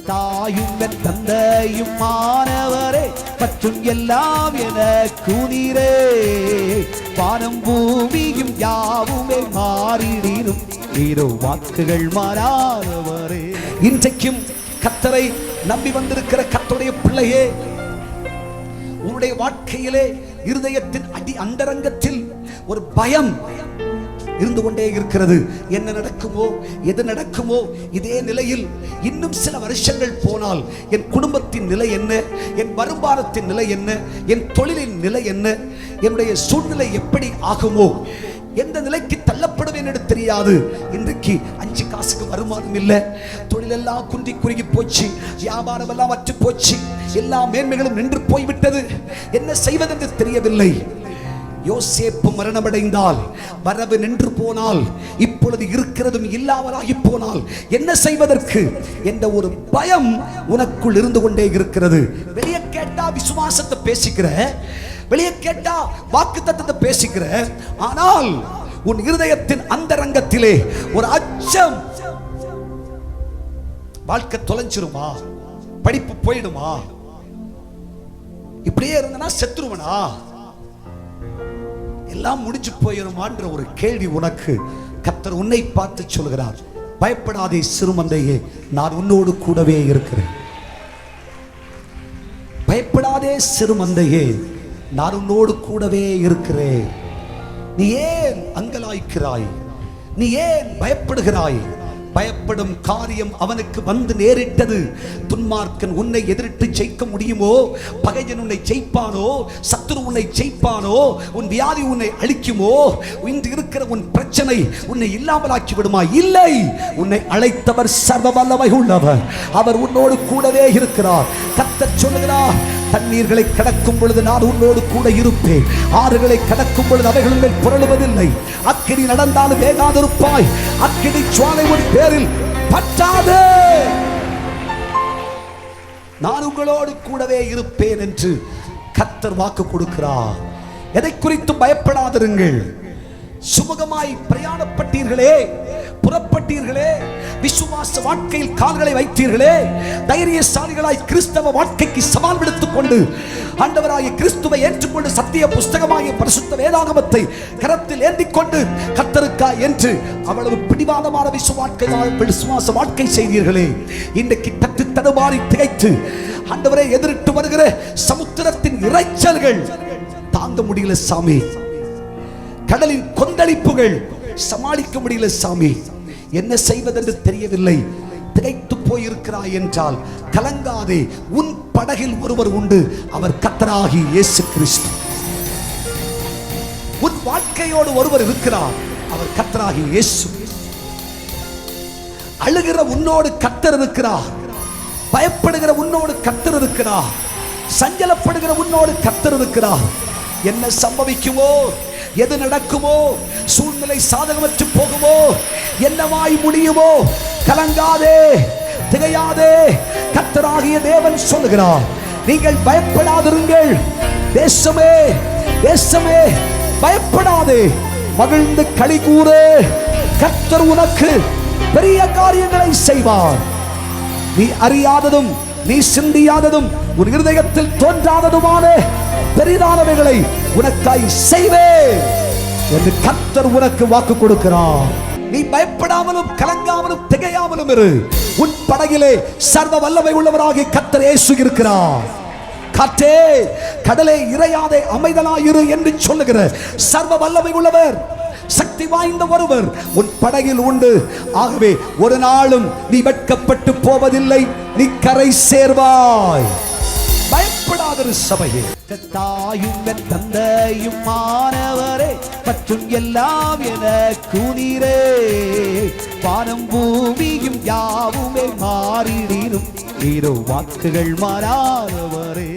தாயும் தந்தையும் மாணவரே மற்றும் எல்லாம் என கூனீரே. வானம் பூமியும் யாவுமே மாறிடினும் நீரோ வாக்குகள் மாறாதவரே. இன்றைக்கும் கர்த்தரை நம்பி வந்திருக்கிற கர்த்தருடைய பிள்ளையே, உன்னுடைய வாழ்க்கையிலே இருதயத்தின் அந்தரங்கத்தில் ஒரு பயம் இருந்து கொண்டே இருக்கிறது. என்ன நடக்குமோ, எது நடக்குமோ? இதே நிலையில் இன்னும் சில வருஷங்கள் போனால் என் குடும்பத்தின் நிலை என்ன, என் வருமானத்தின் நிலை என்ன, என் தொழிலின் நிலை என்ன, என்னுடைய சூழ்நிலை எப்படி ஆகுமோ, எந்த நிலைக்கு தள்ளப்படுவேன் என்று தெரியாது. இன்றைக்கு 5 காசுக்கு வருமானம் இல்லை, தொழிலெல்லாம் குன்றி குறுகி போச்சு, வியாபாரம் எல்லாம் அற்று போச்சு, எல்லா மேன்மைகளும் நின்று போய்விட்டது, என்ன செய்வதென்று தெரியவில்லை. யோசேப்பு மரணமடைந்தால், வரவு நின்று போனால், இப்பொழுது இருக்கிறதும் இல்லாமலாகி போனால் என்ன செய்வதற்கு என்ற ஒரு பயம் உனக்குள் இருந்து கொண்டே இருக்கிறது. வெளியே கேட்டா விசுவாசத்தை பேசிக்கிற, வெளியே கேட்டா வாக்குத்தத்தத்தை பேசிக்கிற, ஆனால் உன் இருதயத்தின் அந்தரங்கத்திலே ஒரு அச்சம். வாழ்க்கை தொலைஞ்சிருமா, படிப்பு போயிடுமா, இப்படியே இருந்தனா செத்துருவனா, எல்லாம் முடிஞ்சு போயிருமான்ற ஒரு கேள்வி உனக்கு. கர்த்தர் உன்னை பார்த்து சொல்கிறார், பயப்படாதே சிறுமந்தையே, நான் உன்னோடு கூடவே இருக்கிறேன். பயப்படாதே சிறுமந்தையே, நான் உன்னோடு கூடவே இருக்கிறேன். நீ ஏன் அங்கலாய்க்கிறாய்? நீ ஏன் பயப்படுகிறாய்? பயப்படும் காரியம் அவனுக்கு வந்து நேரிட்டது. துன்மார்க்கன் உன்னை எதிர்த்து ஜெயிக்க முடியுமோ? பகையன் உன்னை ஜெயிப்பானோ? சத்துரு உன்னை ஜெயிப்பானோ? உன் வியாதி உன்னை அழிக்குமோ? இன்று இருக்கிற உன் பிரச்சனை உன்னை இல்லாமலாக்கி விடுமா? இல்லை, உன்னை அழைத்தவர் சர்வ வல்லமை உள்ளவர், அவர் உன்னோடு கூடவே இருக்கிறார். கர்த்தர் சொல்லுகிறார், தண்ணீர்களை கடக்கும் பொழுது நான் உன்னோடு கூட இருப்பேன், ஆறுகளை கடக்கும் பொழுது அவைகளின் மேல் புரளுவதில்லை, அக்கினி நடந்தாலும் வேகாதிருப்பாய், அக்கினி ஜுவாலை உன் பேரில் பற்றாது, நான் உங்களோடு கூடவே இருப்பேன் என்று கர்த்தர் வாக்கு கொடுக்கிறார். எதை குறித்து பயப்படாதிருங்கள். சுமூகமாய் பிரயாணப்பட்டீர்களே, புறப்பட்டீர்களே, விசுவாச வாழ்க்கையில் கால்களை வைத்தீர்களே, தைரியசாலிகளாய் கிறிஸ்தவ வாழ்க்கைக்கு சவால் விடுத்துக் கொண்டு ஆண்டவராகிய கிறிஸ்துவை ஏற்றுக்கொண்டு சத்திய புஸ்தகமாகிய பரிசுத்த வேதாகமத்தை கரத்தில் ஏந்திக் கொண்டு கர்த்தருக்காய் என்று அவ்வளவு பிடிவாதமான விசுவாச வாழ்க்கை செய்தீர்களே, இன்றைக்கு தட்டு தடுமாறி திகைத்து ஆண்டவரை எதிரிட்டு வருகிற சமுத்திரத்தின் இரைச்சல்கள் தாங்க முடியல சாமி, கடலின் கொந்தளிப்புகள் சமாளிக்க முடியல சாமி, என்ன செய்வதென்று தெரியவில்லை, திகைத்து போயிருக்கிறாய் என்றால் கலங்காதே. உன் படகில் ஒருவர் உண்டு, அவர் கர்த்தராகிய இயேசு கிறிஸ்து. உன் வாழ்க்கையோடு ஒருவர் இருக்கிறார், அவர் கர்த்தராகிய இயேசு. அழுகிற உன்னோடு கர்த்தர் இருக்கிறார், பயப்படுகிற உன்னோடு கர்த்தர் இருக்கிறார், சஞ்சலப்படுகிற உன்னோடு கர்த்தர் இருக்கிறார். என்ன சம்பவிக்குமோ, எது நடக்குமோ, சூழ்நிலை சாதகமற்று போகுமோ, என்னவாய் முடியுமோ, கலங்காதே, திகையாதே. கர்த்தராகிய தேவன் சொல்லுகிறார், நீங்கள் பயப்படாதிருங்கள். தேசமே, தேசமே பயப்படாதே, மகிழ்ந்து களி கூறு, கர்த்தர் உனக்கு பெரிய காரியங்களை செய்வார். நீ அறியாததும் நீ சிந்தியாததும் உன் இருதயத்தில் தோன்றாததுமான பெரிதானவைகளை உனக்காய் செய்வேன் என்று கர்த்தர் உனக்கு வாக்கு கொடுக்கிறார். நீ பயப்படாமலும் கலங்காமலும் திகையாமலும் இரு. உன் படகிலே சர்வ வல்லமை உள்ளவராகிய கர்த்தர் இயேசு இருக்கிறார். காற்றே, கடலே இறையாதே, அமைதலாயிரு என்று சொல்லுகிற சர்வ வல்லமை உள்ளவர், சக்தி வாய்ந்த ஒருவர் உன் படகில் உண்டு. ஆகவே ஒரு நாளும் நீ வெட்கப்பட்டு போவதில்லை, நீ கரை சேர்வாய். பயப்படாத சபையே, தாயும் தந்தையும் மாணவரே மற்றும் எல்லாம் என கூனீரே. வானம் பூமியும் யாவுமே மாறிடினும் நீரோ வாக்குகள் மாறாதவரே.